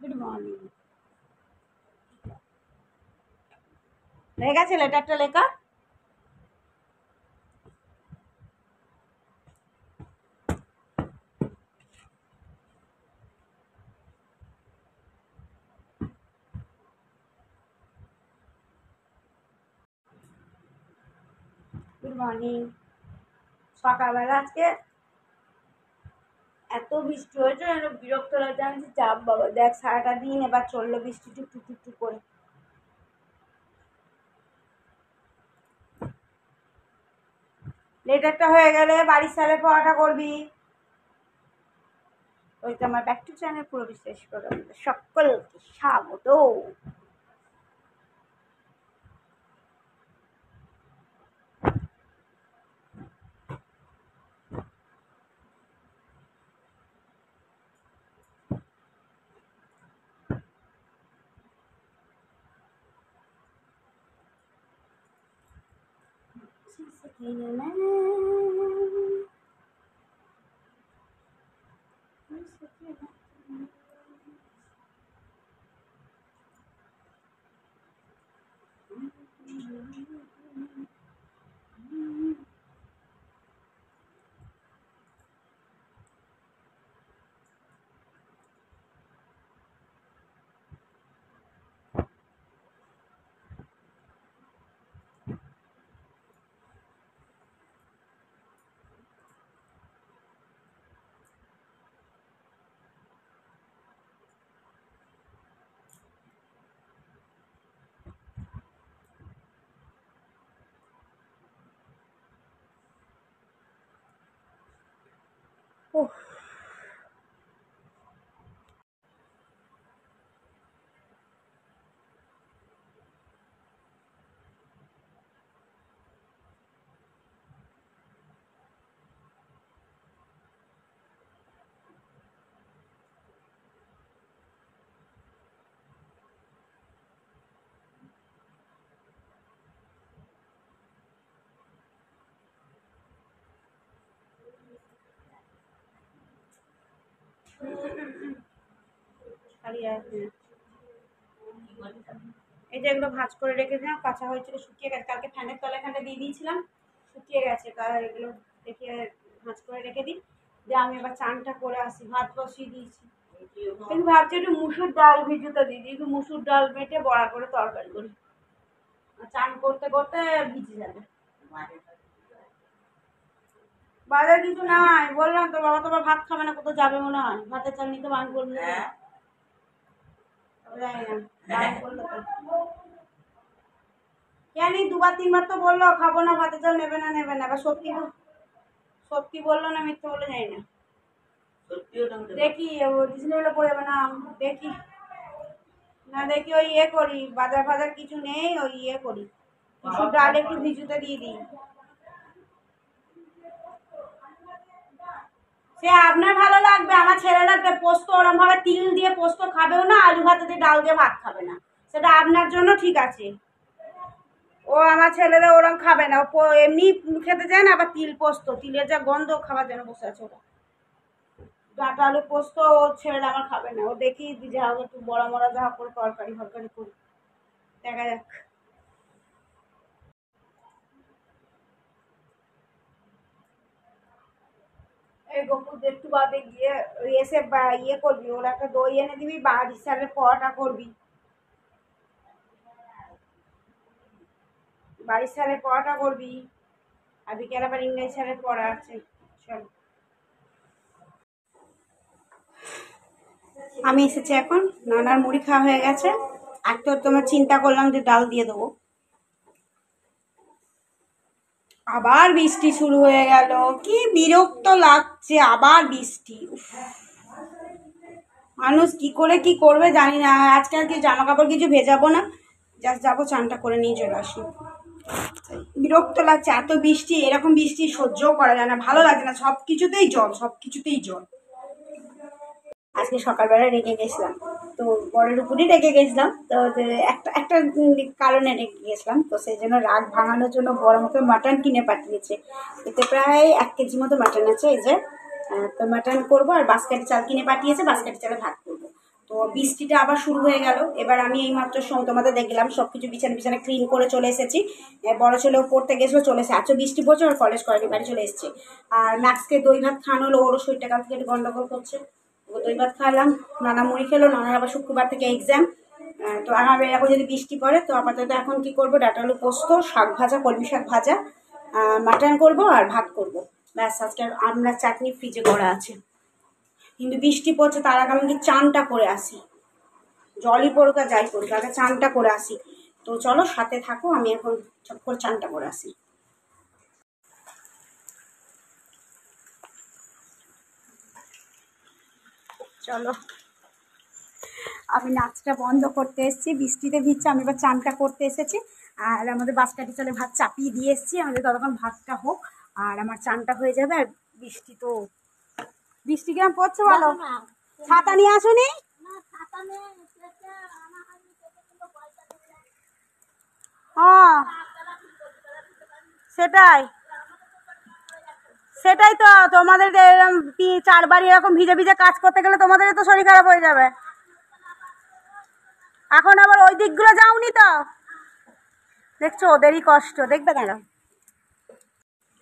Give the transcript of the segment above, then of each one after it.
Good morning. হয়ে গেছে লেটারটা লেখা? Good morning. সকালবেলা আজকে এত বৃষ্টি হয়েছে, বিরক্ত লাগছে। আমি চাপ বাবা, দেখ সারাটা দিন এবার চললো বৃষ্টি টুকটুক টুকটুক করে। লেটারটা হয়ে গেলে বাড়ির সালে পড়াটা করবি। ওই তো আমার ব্যাক টু চ্যানেল পুরো বিশ্বাস করে সকলকে স্বাগত। এই যে এগুলো ভাঁজ করে রেখেছিলাম, কাঁচা হয়েছিল, শুকিয়ে গেছে। কালকে ফ্যানের তলায় এখানটা দিয়ে দিয়েছিলাম, শুকিয়ে গেছে। এগুলো দেখে ভাঁজ করে রেখে দিই। যে আমি এবার চানটা করে আসি, ভাত বসিয়ে দিয়েছি। কিন্তু ভাবছি একটু মুসুর ডাল ভিজুতে দিই, একটু মুসুর ডাল বেটে বড়া করে তরকারি করি। চান করতে করতে ভিজে যাবে। বাজার কিছু নাই, বললাম তো বাবা তোমার ভাত খাবে না, কোথাও যাবে মনে হয়। ভাতের চাল নিতে বান করবে, জানি দুবার তিনবার তো বললো খাবো না, ভাতের চাল নেবে না নেবে না। এবার সত্যি সত্যি বললো না মিথ্যে বলে যাই না। দেখি ডিসপ্লে পড়ে যাবে না, দেখি না, দেখি ওই ইয়ে করি, বাজার ফাজার কিছু নেই, ওই ইয়ে করি, মুসুর ডাল একটু ভিজুতে দিয়ে দিই। সে আপনার ভালো লাগবে, আমার ছেলেরা পোস্ত ওরম ভাবে তিল দিয়ে পোস্ত খাবেও না, আলু ভাতে দিয়ে ডাল দিয়ে ভাত খাবে না, সেটা আপনার জন্য ঠিক আছে। ও আমার ছেলেরা ওরম খাবে না, ও এমনি খেতে চায় না, আবার তিল পোস্ত, তিলের যা গন্ধ, খাবার জন্য বসে আছে ওরা। ডাটা আলু পোস্ত ও ছেলেরা আমার খাবে না। ও দেখি যা হোক একটু বড়া মরা যা করে তরকারি ফরকারি করি, দেখা যাক। এই গপুর একটু বাদে গিয়ে এসে ইয়ে করবি, ওরা একটা দই এনে দিবি, বাড়ির সালে পরোটা করবি, বাড়ির সালে পরোটা করবি। আর বিকেল আবার ইংরেজি স্যারের পড়া আছে। চল, আমি এসেছি এখন, নানার মুড়ি খাওয়া হয়ে গেছে। আর তো তোমার চিন্তা করলাম যে ডাল দিয়ে দেবো। আবার বৃষ্টি শুরু হয়ে গেল, কি বিরক্ত লাগছে, আবার বৃষ্টি। মানুষ কি করে কি করবে জানি না। আজকাল কি জামা কাপড় কিছু ভেজাবো না, জাস্ট যাবো চানটা করে নিয়ে চলে আসি। বিরক্ত লাগছে এত বৃষ্টি, এরকম বৃষ্টি সহ্যও করা যায় না, ভালো লাগে না। সব কিছুতেই জল, সব কিছুতেই জল। আজকে সকালবেলা রেগে গেছিলাম, তো বরের উপরই রেগে গেছিলাম। তো একটা একটা কারণে রেগে গেছিলাম, তো সেই জন্য রাগ ভাঙানোর জন্য বড় আমাকে মাটন কিনে পাঠিয়েছে। এতে প্রায় 1 কেজি মতো মাটন আছে। এই যে তো মাটন করবো, আর বাঁশকাঠি চাল কিনে পাঠিয়েছে, বাঁশকাঠি চালে ভাত করবো। তো বৃষ্টিটা আবার শুরু হয়ে গেল। এবার আমি এইমাত্র তোমাদের দেখলাম সব কিছু বিছানা ক্লিন করে চলে এসেছি। বড় ছেলেও পড়তে গেছিলো, চলে এসে এত বৃষ্টি পড়ছে, আর কলেজ করেনি, বাড়ি চলে এসেছে। আর ম্যাক্সকে দই ভাত খাওয়ানো হলো, ওরও শরীরটা কাল থেকে একটু গন্ডগোল করছে। ও দই ভাত খাওয়ালাম, নানা মুড়ি খেলো, নানার আবার শুক্রবার থেকে এক্সাম। তো আমার এরকম যদি বৃষ্টি পড়ে, তো আপাতত এখন কি করবো, ডাঁটা আলু পোস্ত, শাক ভাজা, কলমি শাক ভাজা, মাটন করব আর ভাত করব, ব্যাস। আজকে আমরা চাটনি ফ্রিজে করা আছে। কিন্তু বৃষ্টি পড়ছে, তার আগে আমি কি চানটা করে আসি, জলই পড়ুক আর যাই পড়ুক, আগে চানটা করে আসি। তো চলো সাথে থাকো, আমি এখন চট করে চানটা করে আসি। চলো, আমি নাচটা বন্ধ করতে এসেছি, বৃষ্টিতে ভিজছে, আমি এবার চানটা করতে এসেছি। আর আমাদের বাসকাটি চলে ভাত চাপিয়ে দিয়ে এসেছি, আমাদের ততক্ষণ ভাতটা হোক আর আমার চানটা হয়ে যাবে। আর বৃষ্টি কেমন পড়ছে বলো? ছাতা নিয়ে আসুনি? সেটাই সেটাই তো, তোমাদের এরকম 4 বার এরকম ভিজে ভিজে কাজ করতে গেলে তোমাদের তো শরীর খারাপ হয়ে যাবে। এখন আবার ওই দিকগুলো যাওনি তো, দেখছো ওদেরই কষ্ট, দেখবে দাঁড়া,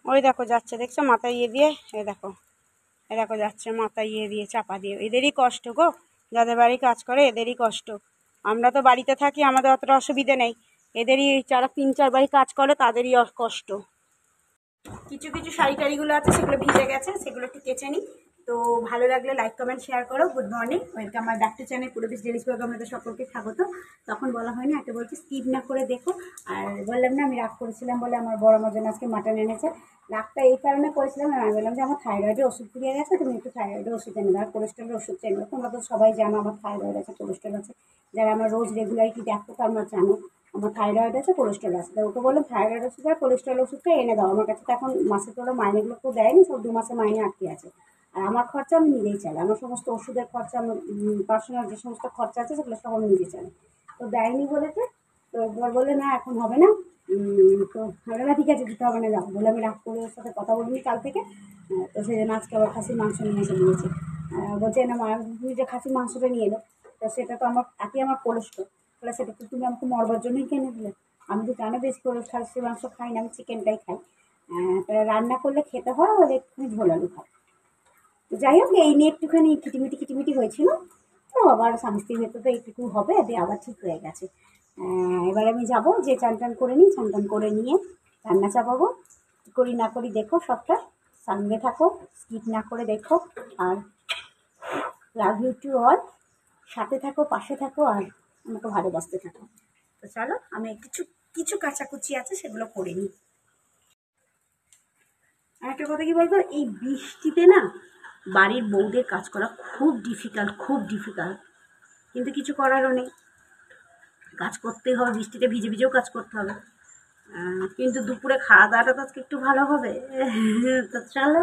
ওই দেখো যাচ্ছে, দেখছো মাথায় ইয়ে দিয়ে, এই দেখো যাচ্ছে মাথায় ইয়ে দিয়ে, চাপা দিয়ে, এদেরই কষ্ট গো, যাদের বাড়ি কাজ করে এদেরই কষ্ট। আমরা তো বাড়িতে থাকি, আমাদের অতটা অসুবিধে নেই, এদেরই যারা 3-4 বাড়ি কাজ করে তাদেরই কষ্ট। কিছু কিছু শাড়ি টাড়িগুলো আছে, সেগুলো ভিজে গেছে, সেগুলো একটু কেচে নিই। তো ভালো লাগলে লাইক কমেন্ট শেয়ার করো। Good morning, welcome my back to channel পুরোবিশ ডেলি ব্লগ। আমাদের সকলকে স্বাগত। তখন বলা হয় না, একটা বলছি স্কিপ না করে দেখো। আর বললাম না আমি রাগ করেছিলাম বলে, আমার বড় আমার জন্য আজকে মাটন এনেছে। রাগটা এই কারণে করেছিলাম, আমি বললাম যে আমার থাইরয়েডের ওষুধ ফুরিয়ে গেছে, তুমি একটু থাইরয়েডের ওষুধ এনে দাও, কোলেস্ট্রলের ওষুধ এনে দাও। তোমরা তো সবাই জানো আমার থাইরয়েড আছে, কোলেস্ট্রল আছে, যারা আমার রোজ রেগুলারিটি দেখো তোমরা জানো আমার থাইরয়েড আছে, কোলেস্ট্রল আছে। তো ওকে বললাম থাইরয়েড ওষুধ আর কোলেস্ট্রল ওষুধটা এনে দাও আমার কাছে। তো এখন মাসে তো ওরা মাইনেগুলো তো দেয়নি, সব 2 মাসে মাইনে আটকে আছে। আর আমার খরচা আমি নিজেই চালাই, আমার সমস্ত ওষুধের খরচা, আমার পার্সোনাল যে সমস্ত খরচা আছে সেগুলো সব আমি নিজে চালাই। তো দেয়নি বলেছে। তো একবার বললে না এখন হবে না। তো হবে না, ঠিক আছে দিতে হবে না, যাও বলে আমি রাগ করে ওর সাথে কথা বলিনি কাল থেকে। তো সেই জন্য আজকে আবার খাসির মাংস নিয়ে এসে দিয়েছে। বলছে না মা, তুমি যে খাসির মাংসটা নিয়ে এলো, তো সেটা তো আমার একে আমার কোলেস্ট্রল, তাহলে সেটা তো তুমি আমাকে মরবার জন্যই কিনে দিলে। আমি তো জানো বেশি করে খাসির মাংস খাই না, আমি চিকেনটাই খাই। রান্না করলে খেতে হয়, আর একটুখানি ঝোল আলু খাই। তো যাই হোক, এই নিয়ে একটুখানি খিটিমিটি হয়েছিল। তো আবার স্বামী স্ত্রীর ভেতর তো এইটুকু হবে, দিয়ে আবার ঠিক হয়ে গেছে। এবার আমি যাবো, যে চান টান করে নিই, চান টান করে নিয়ে রান্না চাপাবো। কী করি না করি দেখো সবটা, সঙ্গে থাকো, স্কিপ না করে দেখো। আর লাভ ইউ টু অল, সাথে থাকো, পাশে থাকো, আর আমাকে ভালোবাসতে থাকো। তো চলো, আমি কিছু কিছু কাচাকুচি আছে সেগুলো করে নিই। আর একটা কথা কি বলতো, এই বৃষ্টিতে না বাড়ির বউদের কাজ করা খুব ডিফিকাল্ট, কিন্তু কিছু করারও নেই, কাজ করতেই হবে, বৃষ্টিতে ভিজে ভিজেও কাজ করতে হবে। কিন্তু দুপুরে খাওয়া দাওয়াটা তো আজকে একটু ভালো হবে। তো চলো।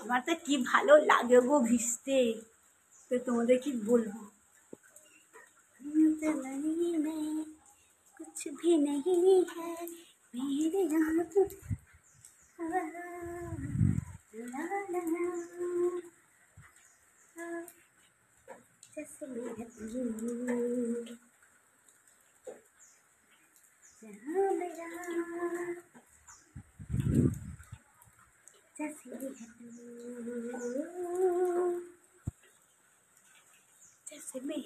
আমার তো কি ভালো লাগে গো ভিজতে, তো তোমাদের কি বলবো। कुछ भी नहीं है मेरे यहाँ तो, जैसे मैं जहाँ मेरा जैसे जैसे मैं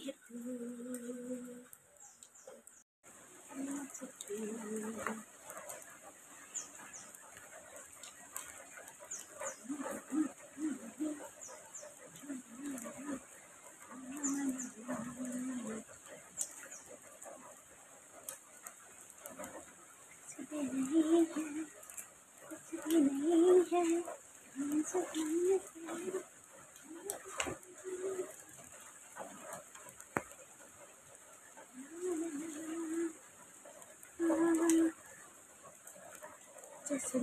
जैसे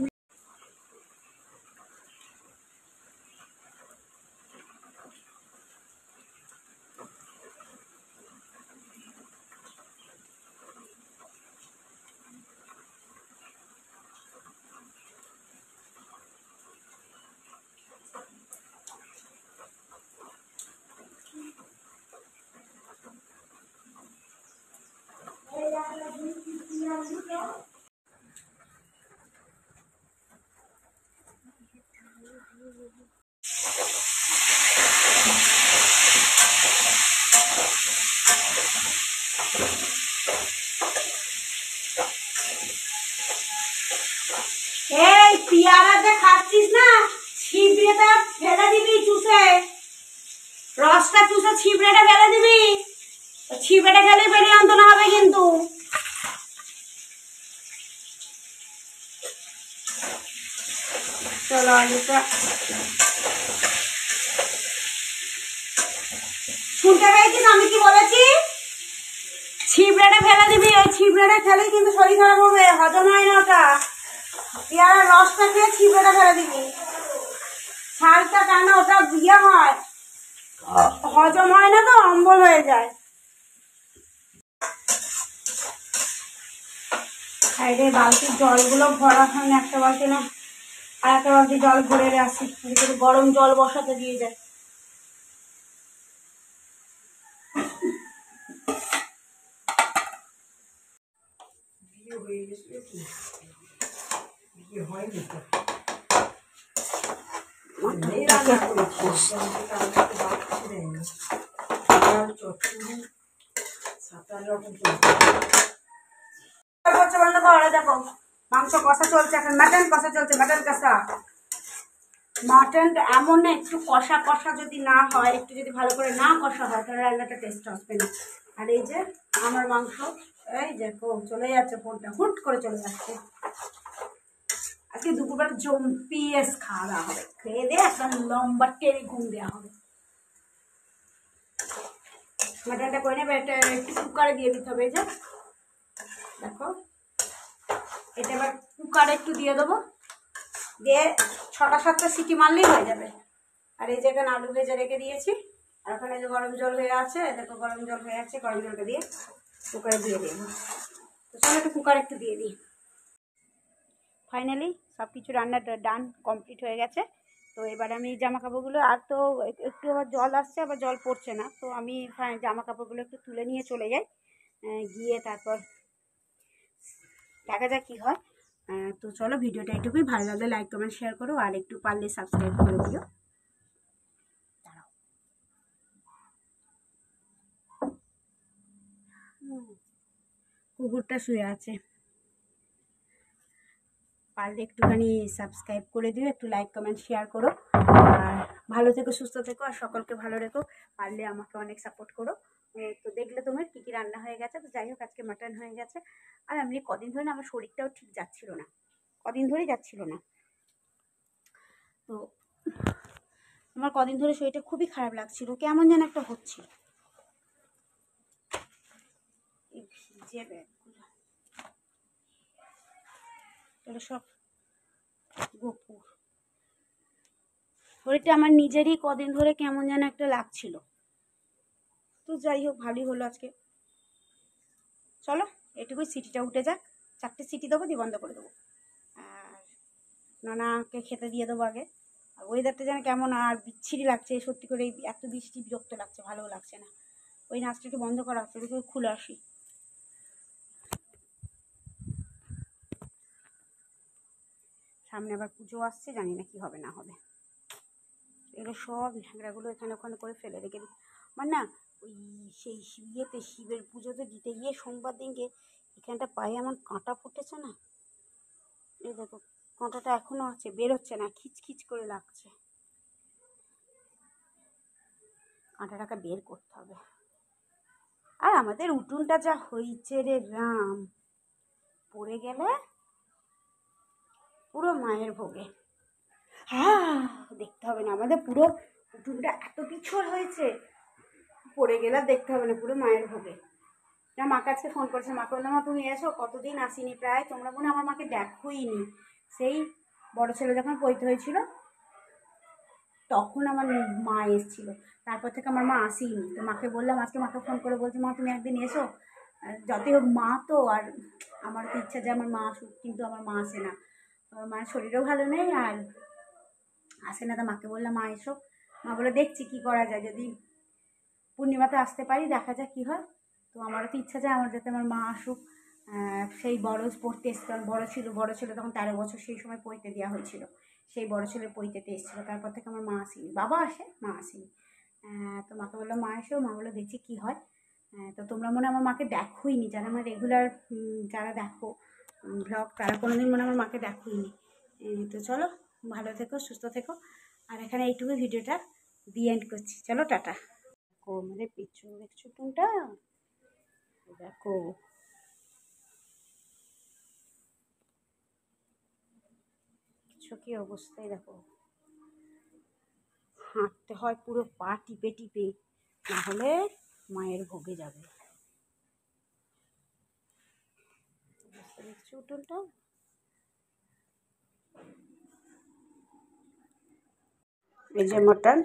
এই পিয়ারা যে খাচ্ছিস না, ছিবড়েটা ফেলে দিবি চুষে, রসটা চুষে ছিবড়েটা ফেলে দিবি। ছিবড়েটা খেলে বেরিয়ে আনতে না হবে কিন্তু। চলো আলুটা শুনতে পেয়েছিস আমি কি বলেছি? ছিবড়েটা ফেলে দিবি, ওই ছিবড়েটা খেলে কিন্তু শরীর খারাপ হবে, হজম হয় না ওটা। পেয়ারার রসটা খেয়ে ছিবড়েটা ফেলে দিবি, ছালটা কেন ওটা বিয়ে হয়, হজম হয় না তো, অম্বল হয়ে যায়। সাইডে বালতির জলগুলো ভরা হয় না, একটা বালতি না আর একটা বালতি জল ভরে আসি, গরম জল বসাতে দিয়ে যায়। দেখো মাংস কষা চলছে, এখন মাটন কষা চলছে, মাটন কষা। মাটনটা এমন না, একটু কষা কষা যদি না হয়, একটু যদি ভালো করে না কষা হয়, তাহলে রান্নাটা টেস্ট আসবে না। আর এই যে আমার মাংস, এই যে চলে যাচ্ছে, ফোনটা হুট করে চলে যাচ্ছে। আজকে দুপুরবেলা জম্পিয়েস খাওয়া দাওয়া হবে, খেয়ে দিয়ে একটা লম্বা টেনে ঘুম দেওয়া হবে। মাটনটা করে নেবে, এটা একটু কুকারে দিয়ে দিতে হবে। এই যে দেখো, এটা এবার কুকারে একটু দিয়ে দেবো, দিয়ে 6-7টা সিটি মারলেই হয়ে যাবে। আর এই যে এখানে আলু ভেজে রেখে দিয়েছি, আর ওখানে যে গরম জল হয়ে আছে, দেখো গরম জল হয়ে আছে, গরম জলটা দিয়ে কুকারে দিয়ে দেবো। তো চলো একটু কুকার একটু দিয়ে দিই। ফাইনালি সব কিছু রান্না ডান কমপ্লিট হয়ে গেছে। তো এবার আমি জামা কাপড়গুলো, আর তো একটু আবার জল আসছে, আবার জল পড়ছে না, তো আমি জামা কাপড়গুলো একটু তুলে নিয়ে চলে যাই, গিয়ে তারপর দেখা যাক কী হয়। তো চলো ভিডিওটা এটুকুই, ভালো লাগলে লাইক কমেন্ট শেয়ার করো, আর একটু পারলে সাবস্ক্রাইব করে দিও। দাঁড়াও, কুকুরটা শুয়ে আছে, পারলে একটুখানি সাবস্ক্রাইব করে দিও, একটু লাইক কমেন্ট শেয়ার করো, আর ভালো থেকো, সুস্থ থেকো, আর সকলকে ভালো রেখো। পারলে আমাকে অনেক সাপোর্ট করো। তো দেখলে তোমার কী কী রান্না হয়ে গেছে। তো যাই হোক, আজকে মাটন হয়ে গেছে। আর আমি কদিন ধরে না, আমার শরীরটাও ঠিক যাচ্ছিল না, কদিন ধরেই যাচ্ছিল না। তো আমার কদিন ধরে শরীরটা খুবই খারাপ লাগছিল, কেমন যেন একটা হচ্ছিল। ভিজে ব্যাগগুলো এগুলো সব গোপুর, শরীরটা আমার নিজেরই কদিন ধরে কেমন যেন একটা লাগছিল। তো যাই হোক, ভালোই হলো আজকে। চলো এটুকুই, সিটিটা উঠে যাক, 4টে সিটি দেবো, দিয়ে বন্ধ করে দেবো, আর নানাকে খেতে দিয়ে দেবো আগে। আর ওয়েদারটা যেন কেমন আর বিচ্ছিরি লাগছে, সত্যি করে এত বৃষ্টি বিরক্ত লাগছে, ভালোও লাগছে না। ওই নাচটা একটু বন্ধ করা হচ্ছে, একটু খুলে আসি। সামনে আবার পুজো আসছে, জানি না কি হবে না হবে। এগুলো সব ঝাঁকড়াগুলো এখানে ওখানে করে ফেলে রেখে দিই। আমার না ওই সেই ইয়েতে শিবের পুজোতে দিতে গিয়ে সোমবার দিনকে এখানটা পায়ে আমার কাঁটা ফুটেছে না, এই দেখো কাঁটাটা এখনো আছে, বেরোচ্ছে না, খিচখিচ করে লাগছে। কাঁটাটাকে বের করতে হবে। আর আমাদের উঠোনটা যা হয়েছে রে রাম, পড়ে গেলে পুরো মায়ের ভোগে। হ্যাঁ, দেখতে হবে না, আমাদের পুরো উঠোনটা এত পিছল হয়েছে, পড়ে গেলে দেখতে হবে না, পুরো মায়ের ভোগে। না, মাকে আজকে ফোন করেছে, মা বললাম মা তুমি এসো, কতদিন আসিনি প্রায়, তোমরা মনে আমার মাকে দেখোই নি। সেই বড় ছেলে যখন পৈতে হয়েছিল তখন আমার মা এসেছিলো, তারপর থেকে আমার মা আসেইনি। তো মাকে বললাম, আজকে মাকে ফোন করে বলছি, মা তুমি একদিন এসো। যতই হোক মা তো, আর আমার তো ইচ্ছা যে আমার মা আসুক, কিন্তু আমার মা আসে না, আমার মায়ের শরীরও ভালো নেই, আর আসে না। তো মাকে বললাম মা এসো, মা বলে দেখছি কি করা যায়, যদি পূর্ণিমাতে আসতে পারি, দেখা যাক কী হয়। তো আমারও তো ইচ্ছা যায় আমার, যাতে আমার মা আসুক। সেই বড় পড়তে এসে, বড় ছিল তখন 13 বছর, সেই সময় পড়তে দেওয়া হয়েছিল, সেই বড় ছেলের পৈতেতে এসেছিলো, তারপর থেকে আমার মা আসেনি, বাবা আসে মা আসেনি। তো মাকে বললাম মা এসো, মা বললো দেখছি কী হয়। তো তোমরা মনে আমার মাকে দেখোইনি, যারা আমার রেগুলার যারা দেখো ব্লগ তারা কোনোদিন মনে আমার মাকে দেখোইনি। তো চলো ভালো থেকো, সুস্থ থেকো, আর এখানে এইটুকু ভিডিওটা দিয়ে এন্ড করছি। চলো টাটা। দেখো আমাদের পিছু দেখছো কোনটা, দেখো কি অবস্থায়, দেখো হাঁটতে হয় পুরো পা টিপে টিপে, না হলে মায়ের ভোগে যাবে। দেখছো উঠোনটা, এই যে মটন।